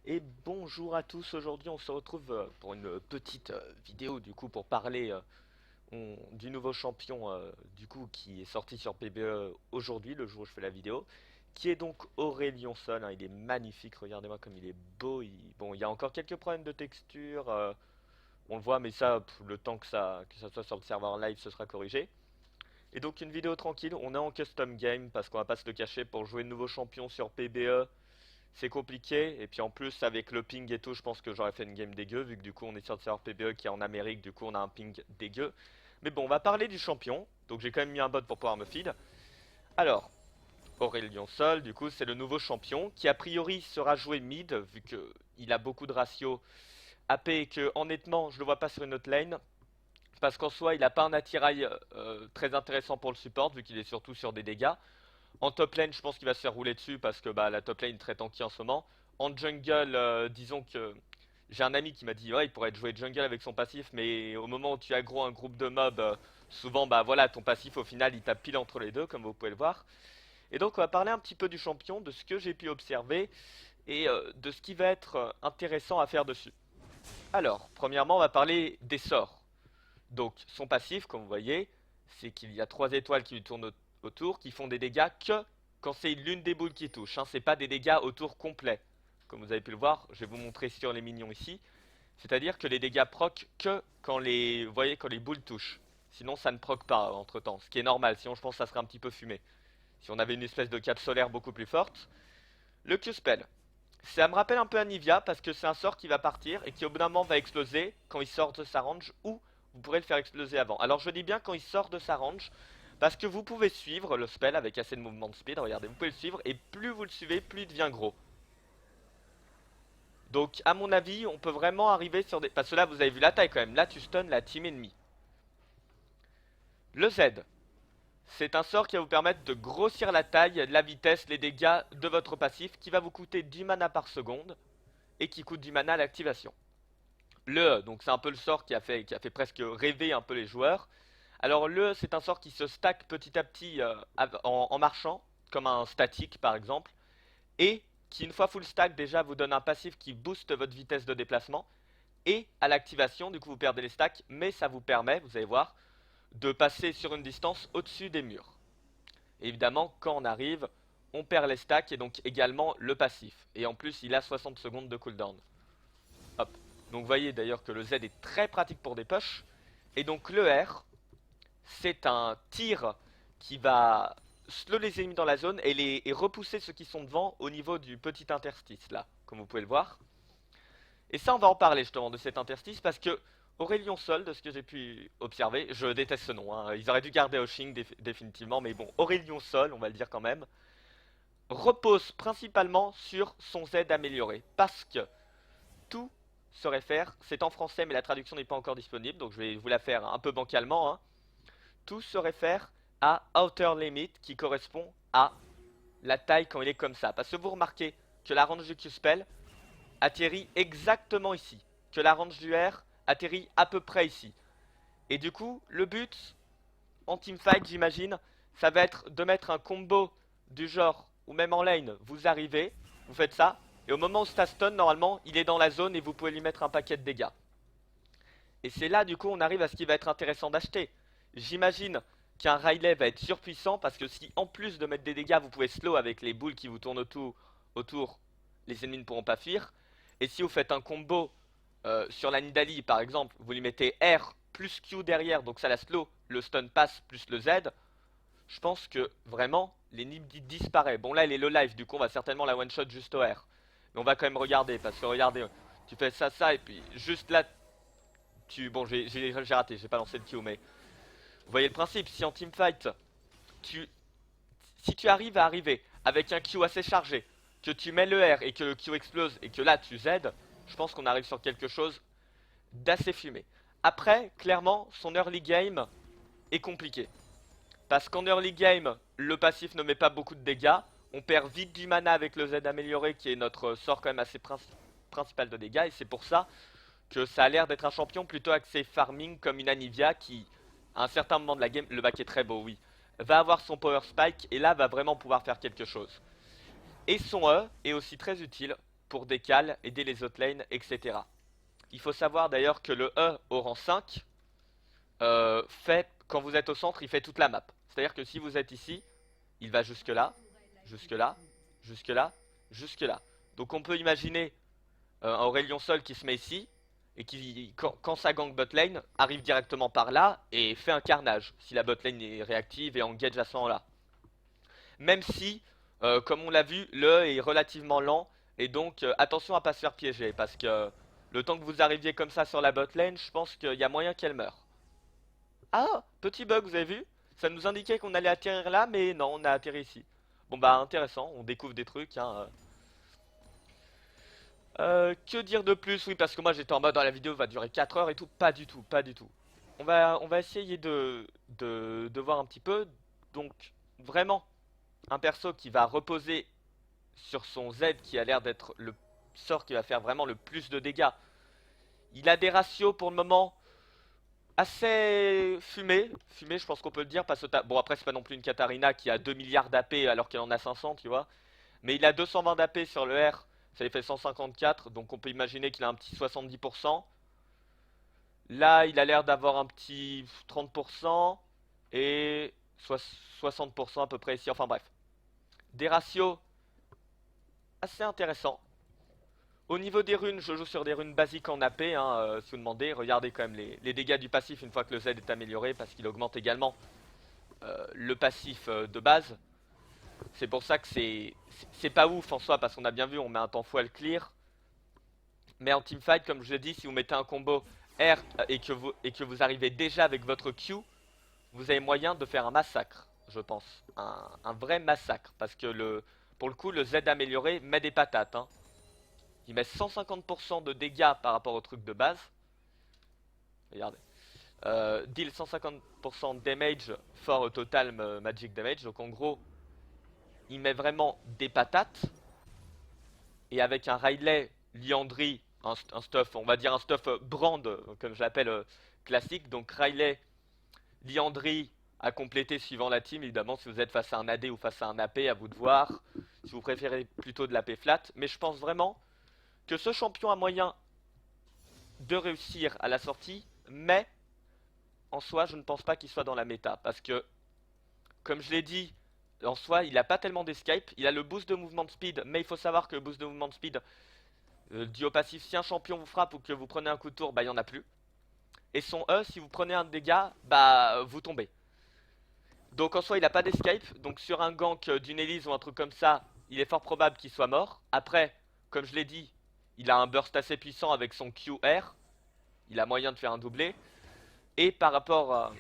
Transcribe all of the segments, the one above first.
Et bonjour à tous, aujourd'hui on se retrouve pour une petite vidéo du coup pour parler du nouveau champion du coup qui est sorti sur PBE aujourd'hui, le jour où je fais la vidéo, qui est donc Aurélien Sol, hein. Il est magnifique, regardez-moi comme il est beau. Bon, il y a encore quelques problèmes de texture, on le voit, mais ça, le temps que ça soit sur le serveur live, ce sera corrigé. Et donc une vidéo tranquille, on est en custom game parce qu'on va pas se le cacher, pour jouer de nouveau champion sur PBE c'est compliqué. Et puis en plus avec le ping et tout, je pense que j'aurais fait une game dégueu, vu que du coup on est sur le serveur PBE qui est en Amérique, du coup on a un ping dégueu. Mais bon, on va parler du champion, donc j'ai quand même mis un bot pour pouvoir me feed. Alors, Aurélien Sol, du coup c'est le nouveau champion, qui a priori sera joué mid, vu que il a beaucoup de ratio AP, et que honnêtement je le vois pas sur une autre lane, parce qu'en soi il a pas un attirail très intéressant pour le support, vu qu'il est surtout sur des dégâts. En top lane, je pense qu'il va se faire rouler dessus parce que bah, la top lane est très tanky en ce moment. En jungle, disons que j'ai un ami qui m'a dit ouais, il pourrait jouer jungle avec son passif, mais au moment où tu aggro un groupe de mobs, souvent bah voilà, ton passif au final il tape pile entre les deux, comme vous pouvez le voir. Et donc on va parler un petit peu du champion, de ce que j'ai pu observer et de ce qui va être intéressant à faire dessus. Alors, premièrement, on va parler des sorts. Donc son passif, comme vous voyez, c'est qu'il y a 3 étoiles qui lui tournent autour, qui font des dégâts que quand c'est l'une des boules qui touche. Hein. C'est pas des dégâts autour complets. Comme vous avez pu le voir, je vais vous montrer sur les minions ici. C'est-à-dire que les dégâts proc que quand les, vous voyez, quand les boules touchent. Sinon ça ne proc pas entre temps, ce qui est normal, sinon je pense que ça serait un petit peu fumé. Si on avait une espèce de cape solaire beaucoup plus forte. Le Q-Spell. Ça me rappelle un peu un Nivea parce que c'est un sort qui va partir et qui au bout d'un moment va exploser quand il sort de sa range, ou vous pourrez le faire exploser avant. Alors je dis bien quand il sort de sa range parce que vous pouvez suivre le spell avec assez de mouvement de speed, regardez, vous pouvez le suivre et plus vous le suivez, plus il devient gros. Donc à mon avis, on peut vraiment arriver sur des... Parce que là vous avez vu la taille quand même, là tu stun la team ennemie. Le Z, c'est un sort qui va vous permettre de grossir la taille, la vitesse, les dégâts de votre passif qui va vous coûter du mana par seconde et qui coûte du mana à l'activation. Le, donc c'est un peu le sort qui a fait presque rêver un peu les joueurs. Alors le, c'est un sort qui se stack petit à petit en marchant, comme un statique par exemple, et qui une fois full stack déjà vous donne un passif qui booste votre vitesse de déplacement, et à l'activation, du coup vous perdez les stacks, mais ça vous permet, vous allez voir, de passer sur une distance au-dessus des murs. Et évidemment, quand on arrive, on perd les stacks et donc également le passif. Et en plus, il a 60 secondes de cooldown. Hop. Donc vous voyez d'ailleurs que le Z est très pratique pour des push. Et donc le R, c'est un tir qui va slow les ennemis dans la zone et repousser ceux qui sont devant au niveau du petit interstice là, comme vous pouvez le voir. Et ça, on va en parler justement de cet interstice parce que Aurélien Sol, de ce que j'ai pu observer, je déteste ce nom, hein. Ils auraient dû garder Oshing définitivement, mais bon, Aurélien Sol, on va le dire quand même, repose principalement sur son Z amélioré parce que tout se réfère, c'est en français mais la traduction n'est pas encore disponible, donc je vais vous la faire un peu bancalement, hein. Tout se réfère à Outer Limit qui correspond à la taille quand il est comme ça. Parce que vous remarquez que la range du Q-Spell atterrit exactement ici, que la range du R atterrit à peu près ici. Et du coup, le but en teamfight, j'imagine, ça va être de mettre un combo du genre, ou même en lane, vous arrivez, vous faites ça, et au moment où ça stun, normalement, il est dans la zone et vous pouvez lui mettre un paquet de dégâts. Et c'est là, du coup, on arrive à ce qui va être intéressant d'acheter. J'imagine qu'un Riley va être surpuissant parce que si, en plus de mettre des dégâts, vous pouvez slow avec les boules qui vous tournent autour, les ennemis ne pourront pas fuir. Et si vous faites un combo sur la Nidalee, par exemple, vous lui mettez R plus Q derrière, donc ça la slow, le stun pass plus le Z, je pense que vraiment, l'ennemi disparaît. Bon, là, elle est low life, du coup, on va certainement la one-shot juste au R. Mais on va quand même regarder, parce que regardez, tu fais ça, et puis juste là, bon, j'ai raté, j'ai pas lancé le Q, mais vous voyez le principe. Si en teamfight, tu, si tu arrives à arriver avec un Q assez chargé, que tu mets le R et que le Q explose et que là tu Z, je pense qu'on arrive sur quelque chose d'assez fumé. Après, clairement, son early game est compliqué. Parce qu'en early game, le passif ne met pas beaucoup de dégâts. On perd vite du mana avec le Z amélioré qui est notre sort quand même assez principal de dégâts. Et c'est pour ça que ça a l'air d'être un champion plutôt axé farming comme une Anivia qui, à un certain moment de la game, le bac est très beau, oui, va avoir son power spike et là va vraiment pouvoir faire quelque chose. Et son E est aussi très utile pour décal, aider les autres lanes, etc. Il faut savoir d'ailleurs que le E au rang 5 fait, quand vous êtes au centre, il fait toute la map. C'est-à-dire que si vous êtes ici, il va jusque là, jusque là, jusque là, jusque là. Donc on peut imaginer un Aurelion Sol qui se met ici, et qui, quand sa gank bot lane, arrive directement par là et fait un carnage, si la bot lane est réactive et engage à ce moment-là. Même si, comme on l'a vu, le E est relativement lent, et donc attention à pas se faire piéger, parce que le temps que vous arriviez comme ça sur la bot lane, je pense qu'il y a moyen qu'elle meure. Ah, petit bug, vous avez vu? Ça nous indiquait qu'on allait atterrir là, mais non, on a atterri ici. Bon bah intéressant, on découvre des trucs, hein. Que dire de plus? Oui, parce que moi j'étais en mode dans la vidéo va durer 4 heures et tout. Pas du tout, pas du tout. On va essayer de voir un petit peu. Donc, vraiment, un perso qui va reposer sur son Z qui a l'air d'être le sort qui va faire vraiment le plus de dégâts. Il a des ratios pour le moment assez fumés. Fumés, je pense qu'on peut le dire. Parce que bon, après, c'est pas non plus une Katarina qui a 2 milliards d'AP alors qu'elle en a 500, tu vois. Mais il a 220 d'AP sur le R, ça lui fait 154, donc on peut imaginer qu'il a un petit 70%. Là, il a l'air d'avoir un petit 30% et 60% à peu près ici, enfin bref. Des ratios assez intéressants. Au niveau des runes, je joue sur des runes basiques en AP, hein, si vous demandez. Regardez quand même les dégâts du passif une fois que le Z est amélioré, parce qu'il augmente également le passif de base. C'est pour ça que c'est pas ouf en soi, parce qu'on a bien vu, on met un temps fou à le clear. Mais en teamfight, comme je l'ai dit, si vous mettez un combo R et que vous arrivez déjà avec votre Q, vous avez moyen de faire un massacre, je pense. Un vrai massacre. Parce que pour le coup, le Z amélioré met des patates, hein. Il met 150% de dégâts par rapport au truc de base. Regardez. Deal 150% damage for total magic damage. Donc en gros, il met vraiment des patates. Et avec un Riley, Liandry, un stuff, on va dire un stuff brand, comme je l'appelle, classique. Donc Riley, Liandry à compléter suivant la team. Évidemment, si vous êtes face à un AD ou face à un AP, à vous de voir. Si vous préférez plutôt de l'AP flat. Mais je pense vraiment que ce champion a moyen de réussir à la sortie. Mais en soi, je ne pense pas qu'il soit dans la méta. Parce que, comme je l'ai dit, en soi, il n'a pas tellement d'escape. Il a le boost de mouvement de speed. Mais il faut savoir que le boost de mouvement de speed, duo passif, si un champion vous frappe ou que vous prenez un coup de tour, bah il n'y en a plus. Et son E, si vous prenez un dégât, bah vous tombez. Donc en soi, il n'a pas d'escape. Donc sur un gank d'une Elise ou un truc comme ça, il est fort probable qu'il soit mort. Après, comme je l'ai dit, il a un burst assez puissant avec son QR. Il a moyen de faire un doublé. Et par rapport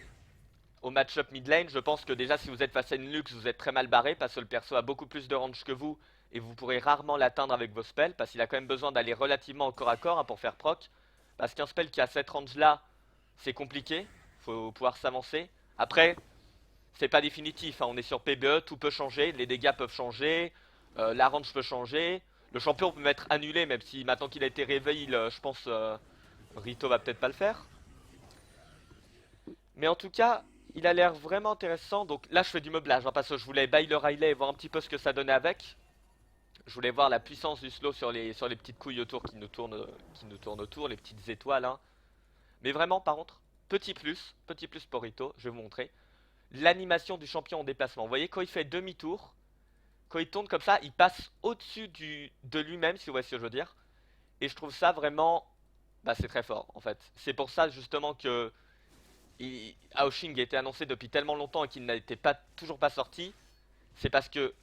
au match-up mid lane, je pense que déjà si vous êtes face à une Lux, vous êtes très mal barré parce que le perso a beaucoup plus de range que vous et vous pourrez rarement l'atteindre avec vos spells parce qu'il a quand même besoin d'aller relativement au corps à corps, hein, pour faire proc. Parce qu'un spell qui a cette range là, c'est compliqué, faut pouvoir s'avancer. Après, c'est pas définitif, hein, on est sur PBE, tout peut changer, les dégâts peuvent changer, la range peut changer, le champion peut m'être annulé même si maintenant qu'il a été réveillé, je pense Rito va peut-être pas le faire. Mais en tout cas, il a l'air vraiment intéressant. Donc là, je fais du meublage, hein, parce que je voulais bail le Riley et voir un petit peu ce que ça donnait avec. Je voulais voir la puissance du slow sur les petites couilles autour qui nous tournent autour, les petites étoiles, hein. Mais vraiment, par contre, petit plus pour Rito, je vais vous montrer. L'animation du champion en déplacement. Vous voyez, quand il fait demi-tour, quand il tourne comme ça, il passe au-dessus de lui-même, si vous voyez ce que je veux dire. Et je trouve ça vraiment... Bah, c'est très fort, en fait. C'est pour ça, justement, que Aoshing a été annoncé depuis tellement longtemps et qu'il n'était toujours pas sorti. C'est parce que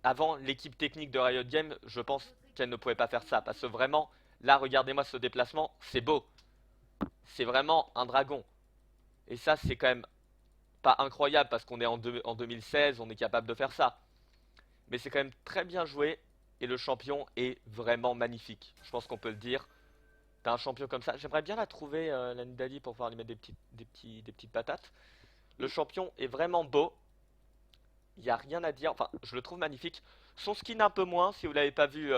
avant l'équipe technique de Riot Games, je pense qu'elle ne pouvait pas faire ça. Parce que vraiment, là, regardez-moi ce déplacement, c'est beau. C'est vraiment un dragon. Et ça, c'est quand même pas incroyable parce qu'on est en 2016, on est capable de faire ça. Mais c'est quand même très bien joué et le champion est vraiment magnifique. Je pense qu'on peut le dire. T'as un champion comme ça. J'aimerais bien la trouver, la Nidalee, pour pouvoir lui mettre des petites patates. Le champion est vraiment beau. Il n'y a rien à dire. Enfin, je le trouve magnifique. Son skin un peu moins, si vous l'avez pas vu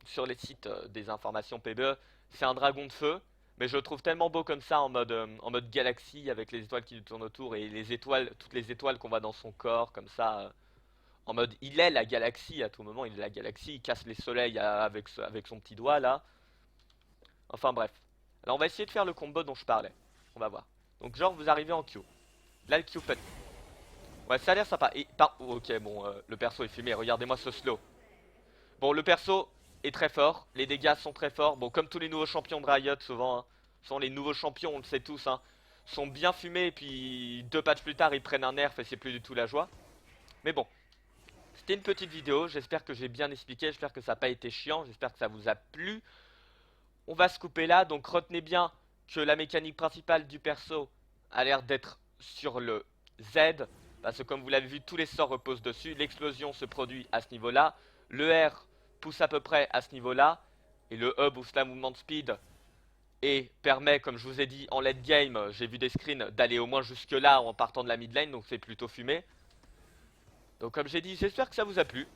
sur les sites des informations PBE. C'est un dragon de feu. Mais je le trouve tellement beau comme ça en mode galaxie avec les étoiles qui lui tournent autour et les étoiles, toutes les étoiles qu'on voit dans son corps comme ça. En mode, il est la galaxie à tout moment, il est la galaxie, il casse les soleils avec son petit doigt là. Enfin bref. Alors on va essayer de faire le combo dont je parlais. On va voir. Donc genre vous arrivez en Q. Là le Q fait. Ouais ça a l'air sympa. Oh, ok bon le perso est fumé, regardez-moi ce slow. Bon le perso est très fort, les dégâts sont très forts. Bon comme tous les nouveaux champions de Riot souvent, hein. Souvent les nouveaux champions on le sait tous hein, sont bien fumés et puis 2 patchs plus tard ils prennent un nerf et c'est plus du tout la joie. Mais bon, c'était une petite vidéo, j'espère que j'ai bien expliqué, j'espère que ça n'a pas été chiant, j'espère que ça vous a plu. On va se couper là, donc retenez bien que la mécanique principale du perso a l'air d'être sur le Z, parce que comme vous l'avez vu, tous les sorts reposent dessus, l'explosion se produit à ce niveau-là, le R pousse à peu près à ce niveau-là, et le E booste la movement speed, et permet, comme je vous ai dit, en late game, j'ai vu des screens, d'aller au moins jusque là en partant de la mid lane, donc c'est plutôt fumé. Donc comme j'ai dit, j'espère que ça vous a plu.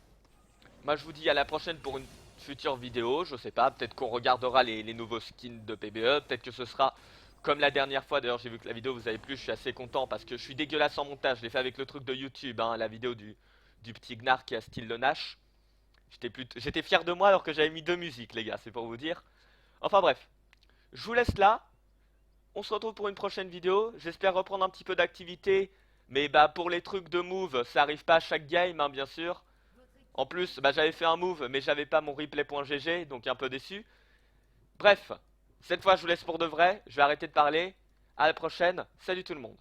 Moi je vous dis à la prochaine pour une future vidéo, je sais pas, peut-être qu'on regardera les nouveaux skins de PBE, peut-être que ce sera comme la dernière fois, d'ailleurs j'ai vu que la vidéo vous avait plu, je suis assez content parce que je suis dégueulasse en montage, je l'ai fait avec le truc de YouTube, hein, la vidéo du petit Gnar qui a style le Nash. J'étais fier de moi alors que j'avais mis 2 musiques les gars, c'est pour vous dire. Enfin bref, je vous laisse là, on se retrouve pour une prochaine vidéo, j'espère reprendre un petit peu d'activité, mais bah pour les trucs de move, ça arrive pas à chaque game hein, bien sûr. En plus, bah, j'avais fait un move, mais j'avais pas mon replay.gg, donc un peu déçu. Bref, cette fois je vous laisse pour de vrai, je vais arrêter de parler. À la prochaine, salut tout le monde.